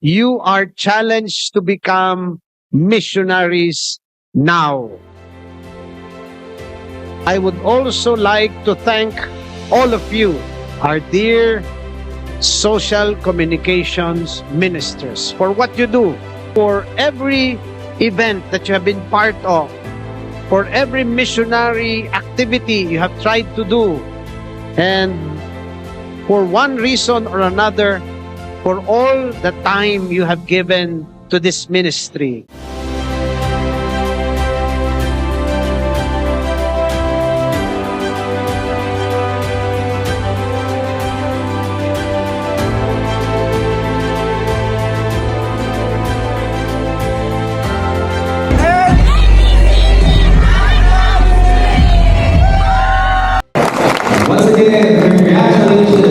you are challenged to become missionaries now. I would also like to thank all of you, our dear social communications ministers, for what you do, for every event that you have been part of, for every missionary activity you have tried to do, and for one reason or another, for all the time you have given to this ministry. Once again, congratulations.